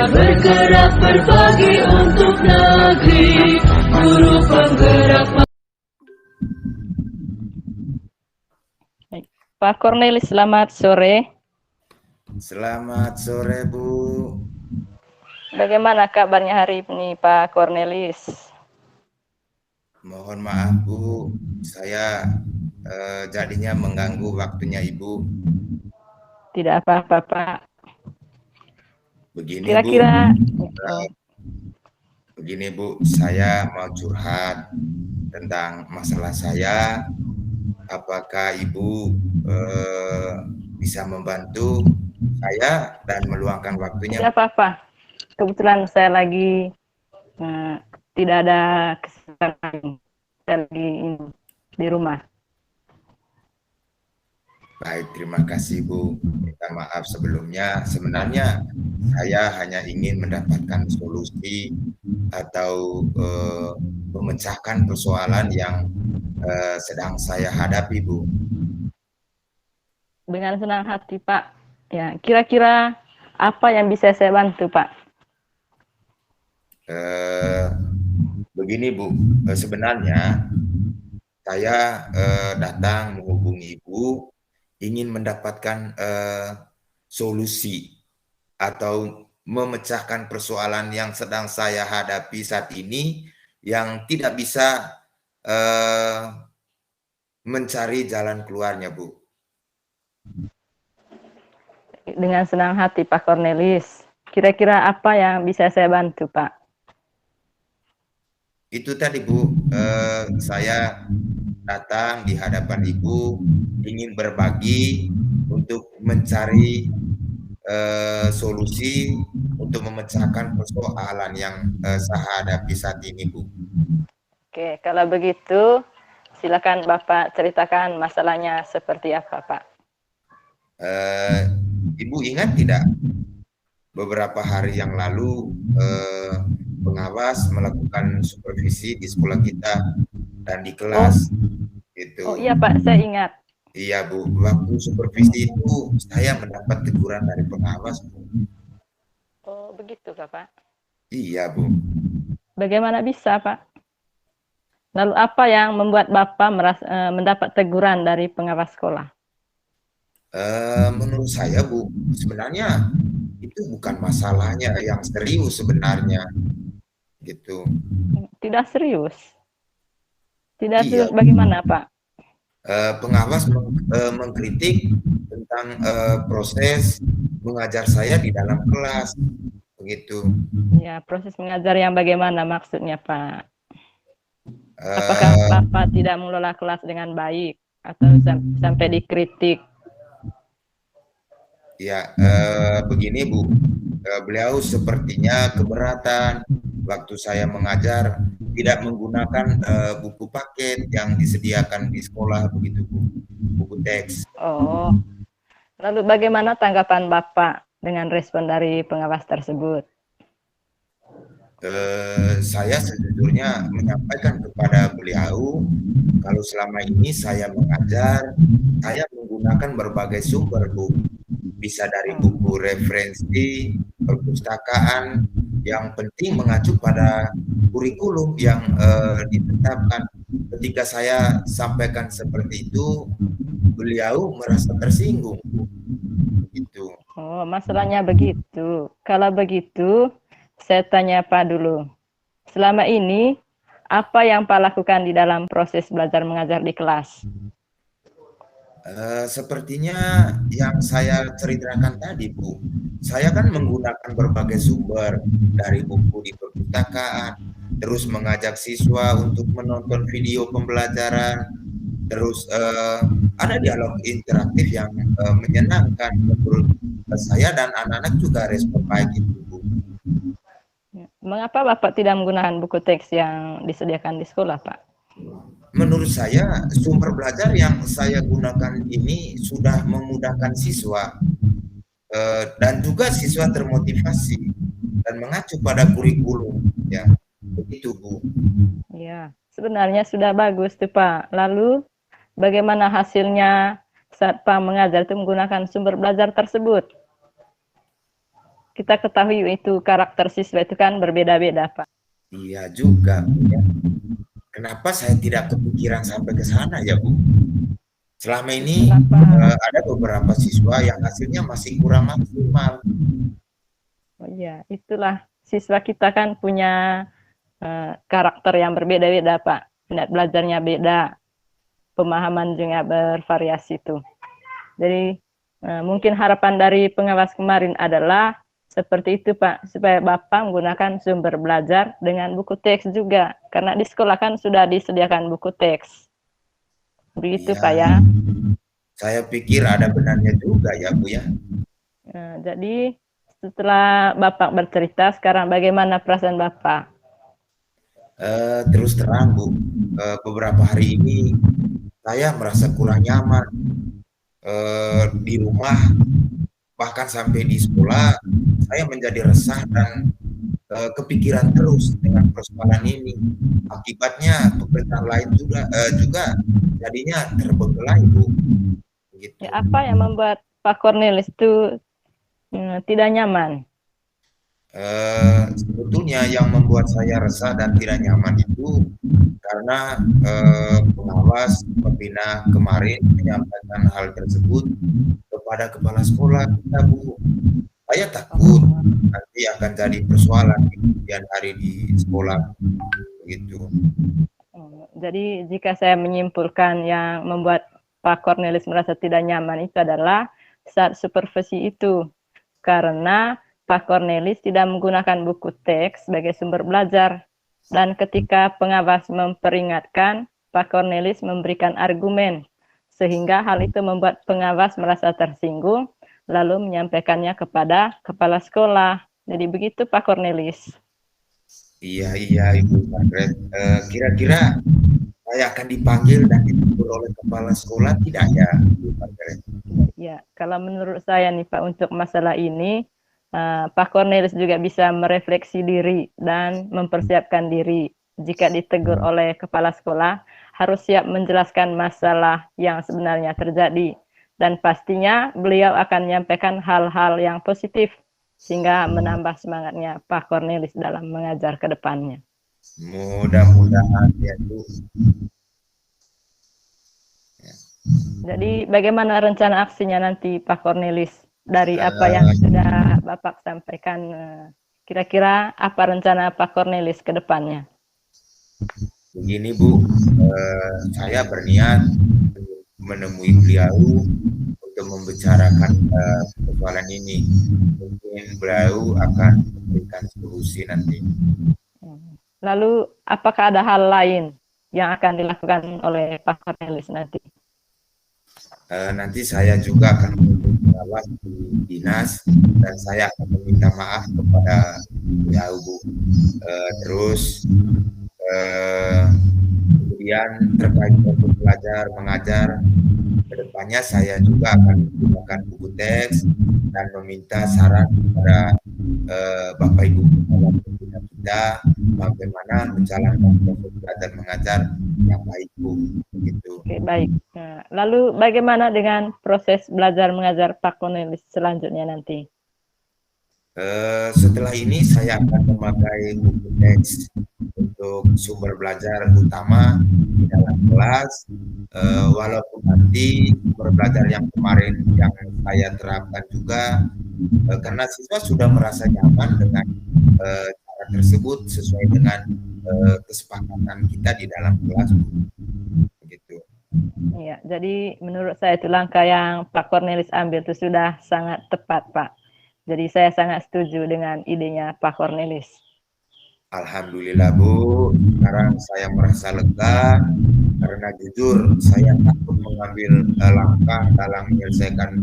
bergerak berbagi untuk negeri, guru penggerak. Pak Cornelis, selamat sore. Selamat sore, Bu. Bagaimana kabarnya hari ini, Pak Cornelis? Mohon maaf, Bu. Saya jadinya mengganggu waktunya Ibu. Tidak apa-apa, Pak. Begini, Kira-kira, begini, Bu. Saya mau curhat tentang masalah saya. Apakah Ibu bisa membantu saya dan meluangkan waktunya? tidak apa-apa. Kebetulan saya lagi tidak ada kesempatan. Saya lagi di rumah. Baik, terima kasih, Bu. Minta maaf sebelumnya. Sebenarnya saya hanya ingin mendapatkan solusi atau memecahkan persoalan yang sedang saya hadapi, Bu. Dengan senang hati, Pak. Ya, kira-kira apa yang bisa saya bantu, Pak? Begini, Bu. Sebenarnya saya datang menghubungi Ibu ingin mendapatkan solusi atau memecahkan persoalan yang sedang saya hadapi saat ini yang tidak bisa mencari jalan keluarnya, Bu. Dengan senang hati, Pak Cornelis. Kira-kira apa yang bisa saya bantu, Pak? Itu tadi, Bu. Saya datang di hadapan Ibu ingin berbagi untuk mencari solusi untuk memecahkan persoalan yang saya hadapi saat ini, Bu. Oke, kalau begitu silakan Bapak ceritakan masalahnya seperti apa, Pak. Ibu ingat tidak beberapa hari yang lalu pengawas melakukan supervisi di sekolah kita dan di kelas gitu. Oh iya, Pak, saya ingat. Iya, Bu. Waktu supervisi itu saya mendapat teguran dari pengawas, Bu. Oh, begitu, Pak. Iya, Bu. Bagaimana bisa, Pak? Lalu apa yang membuat Bapak mendapat teguran dari pengawas sekolah? Menurut saya, Bu, sebenarnya itu bukan masalahnya yang serius sebenarnya, gitu. Tidak serius? Tidak Iya. serius bagaimana, Pak? Pengawas mengkritik tentang proses mengajar saya di dalam kelas, begitu. Ya, proses mengajar yang bagaimana maksudnya, Pak? Apakah Bapak tidak mengelola kelas dengan baik atau sampai dikritik? Ya, begini, Bu. Beliau sepertinya keberatan waktu saya mengajar tidak menggunakan buku paket yang disediakan di sekolah, begitu, Bu. Buku teks. Oh, lalu bagaimana tanggapan Bapak dengan respon dari pengawas tersebut? Saya sejujurnya menyampaikan kepada beliau kalau selama ini saya mengajar, saya menggunakan berbagai sumber, Bu. Bisa dari buku referensi, perpustakaan, yang penting mengacu pada kurikulum yang ditetapkan. Ketika saya sampaikan seperti itu, beliau merasa tersinggung, gitu. Oh, masalahnya begitu. Kalau begitu, saya tanya Pak dulu. Selama ini, apa yang Pak lakukan di dalam proses belajar mengajar di kelas? Sepertinya yang saya ceritakan tadi, Bu. Saya kan menggunakan berbagai sumber dari buku di perpustakaan, terus mengajak siswa untuk menonton video pembelajaran, terus ada dialog interaktif yang menyenangkan menurut saya dan anak-anak juga respon baik itu, Bu. Mengapa Bapak tidak menggunakan buku teks yang disediakan di sekolah, Pak? Menurut saya sumber belajar yang saya gunakan ini sudah memudahkan siswa dan juga siswa termotivasi dan mengacu pada kurikulum, ya, begitu, Bu. Ya, sebenarnya sudah bagus tuh, Pak. Lalu bagaimana hasilnya saat Pak mengajar itu menggunakan sumber belajar tersebut? kita ketahui itu karakter siswa itu kan berbeda-beda, Pak. Iya juga, Bu, ya. Kenapa saya tidak kepikiran sampai ke sana ya, Bu? Selama ini Kenapa? ada beberapa siswa yang hasilnya masih kurang maksimal. Oh iya, itulah siswa kita kan punya karakter yang berbeda-beda, Pak. Minat belajarnya beda, pemahaman juga bervariasi tuh. Jadi mungkin harapan dari pengawas kemarin adalah seperti itu, Pak, supaya Bapak menggunakan sumber belajar dengan buku teks juga, karena di sekolah kan sudah disediakan buku teks. Begitu, Iya, Pak ya. saya pikir ada benarnya juga ya, Bu ya. Jadi setelah Bapak bercerita, sekarang bagaimana perasaan Bapak? Terus terang, Bu, beberapa hari ini saya merasa kurang nyaman di rumah, bahkan sampai di sekolah saya menjadi resah dan kepikiran terus dengan persoalan ini. Akibatnya pekerjaan lain juga jadinya terbengkelai, Bu. Gitu. Ya, apa yang membuat Pak Cornelis itu tidak nyaman? Sebetulnya yang membuat saya resah dan tidak nyaman itu karena pengawas pembina kemarin menyampaikan hal tersebut kepada kepala sekolah kita, Bu. Saya takut nanti akan jadi persoalan di kemudian hari di sekolah, begitu. Jadi jika saya menyimpulkan yang membuat Pak Cornelis merasa tidak nyaman itu adalah saat supervisi itu, karena Pak Cornelis tidak menggunakan buku teks sebagai sumber belajar, dan ketika pengawas memperingatkan, Pak Cornelis memberikan argumen, sehingga hal itu membuat pengawas merasa tersinggung, lalu menyampaikannya kepada kepala sekolah. Jadi begitu Pak Cornelis. Iya, Ibu Margaret. Kira-kira saya akan dipanggil dan ditegur oleh kepala sekolah tidak ya, Ibu Margaret? Ya, kalau menurut saya nih Pak, untuk masalah ini, Pak Cornelis juga bisa merefleksi diri dan mempersiapkan diri. Jika ditegur oleh kepala sekolah, harus siap menjelaskan masalah yang sebenarnya terjadi. Dan pastinya beliau akan menyampaikan hal-hal yang positif, sehingga menambah semangatnya Pak Cornelis dalam mengajar ke depannya. Mudah-mudahan ya, Bu. Jadi bagaimana rencana aksinya nanti Pak Cornelis? Dari apa yang sudah Bapak sampaikan, kira-kira apa rencana Pak Cornelis ke depannya? Begini, Bu, saya berniat menemui beliau untuk membicarakan persoalan ini. Mungkin beliau akan memberikan solusi nanti. Lalu apakah ada hal lain yang akan dilakukan oleh Pak Cornelis nanti? Nanti saya juga akan menghubungi pengawas di dinas dan saya akan meminta maaf kepada beliau, Bu. Terus kemudian terkait untuk belajar mengajar, kedepannya saya juga akan menggunakan buku teks dan meminta saran kepada Bapak Ibu pembina kita bagaimana menjalankan proses belajar mengajar yang baik, Bu. Begitu. Oke, baik. Nah, lalu bagaimana dengan proses belajar mengajar Pak Cornelis selanjutnya nanti? Setelah ini saya akan memakai buku teks untuk sumber belajar utama di dalam kelas, walaupun nanti sumber belajar yang kemarin yang saya terapkan juga, karena siswa sudah merasa nyaman dengan cara tersebut sesuai dengan kesepakatan kita di dalam kelas, begitu. Iya, jadi menurut saya itu langkah yang Pak Cornelis ambil itu sudah sangat tepat, Pak. Jadi saya sangat setuju dengan idenya Pak Cornelis. Alhamdulillah, Bu, sekarang saya merasa lega karena jujur saya takut mengambil langkah dalam menyelesaikan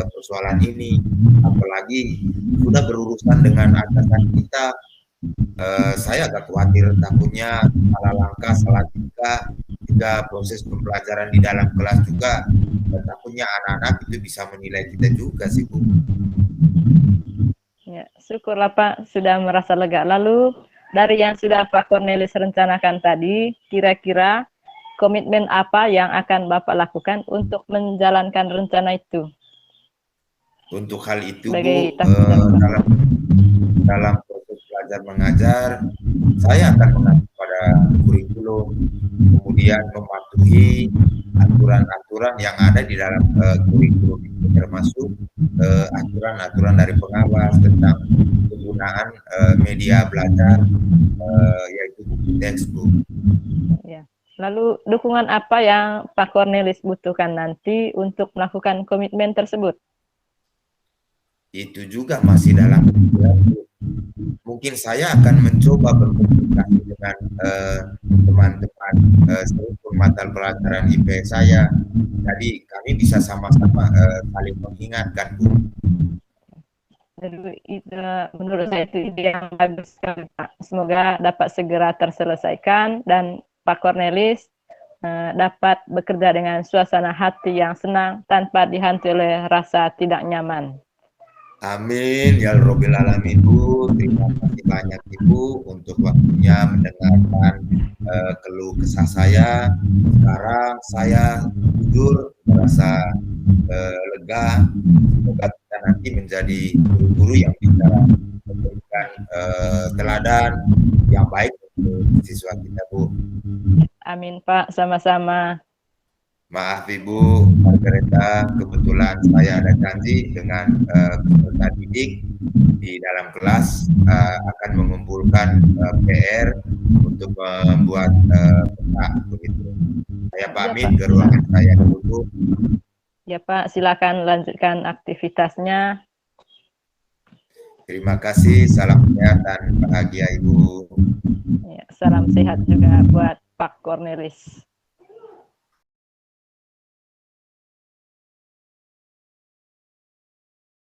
persoalan ini, apalagi sudah berurusan dengan atasan kita. Saya agak khawatir takutnya salah langkah, salah tingkah, jika proses pembelajaran di dalam kelas juga, takutnya anak-anak itu bisa menilai kita juga sih, Bu. Ya, syukurlah Pak sudah merasa lega. Lalu dari yang sudah Pak Cornelis rencanakan tadi, kira-kira komitmen apa yang akan Bapak lakukan untuk menjalankan rencana itu? Untuk hal itu, sebagai Bu, tanggung jawab Pak. dalam proses belajar mengajar, saya akan mengacu pada kurikulum, kemudian mematuhi aturan-aturan yang ada di dalam kurikulum itu, termasuk aturan-aturan dari pengawas tentang penggunaan media belajar, yaitu buku teks, Bu. Ya. Lalu dukungan apa yang Pak Cornelis butuhkan nanti untuk melakukan komitmen tersebut? Itu juga masih dalam pikiran, Bu. Mungkin saya akan mencoba berkomunikasi dengan teman-teman struktur mata pelajaran IPS saya. Jadi kami bisa sama-sama saling mengingatkan, Bu. Jadi menurut saya itu ide yang bagus sekali, Pak. Semoga dapat segera terselesaikan dan Pak Cornelis dapat bekerja dengan suasana hati yang senang tanpa dihantui oleh rasa tidak nyaman. Amin ya Rabbil Alamin, Bu. Terima kasih banyak Ibu untuk waktunya mendengarkan keluh kesah saya. Sekarang saya jujur merasa lega. Semoga kita nanti menjadi guru-guru yang bisa memberikan teladan yang baik untuk siswa kita, Bu. Amin, Pak. Sama-sama. Maaf Ibu Margareta, kebetulan saya ada janji dengan peserta didik di dalam kelas akan mengumpulkan PR untuk membuat peta begitu. Saya pamit ke ruangan saya dulu. Ya Pak, silakan lanjutkan aktivitasnya. Terima kasih, salam sehat dan bahagia Ibu. Ya, salam sehat juga buat Pak Cornelis.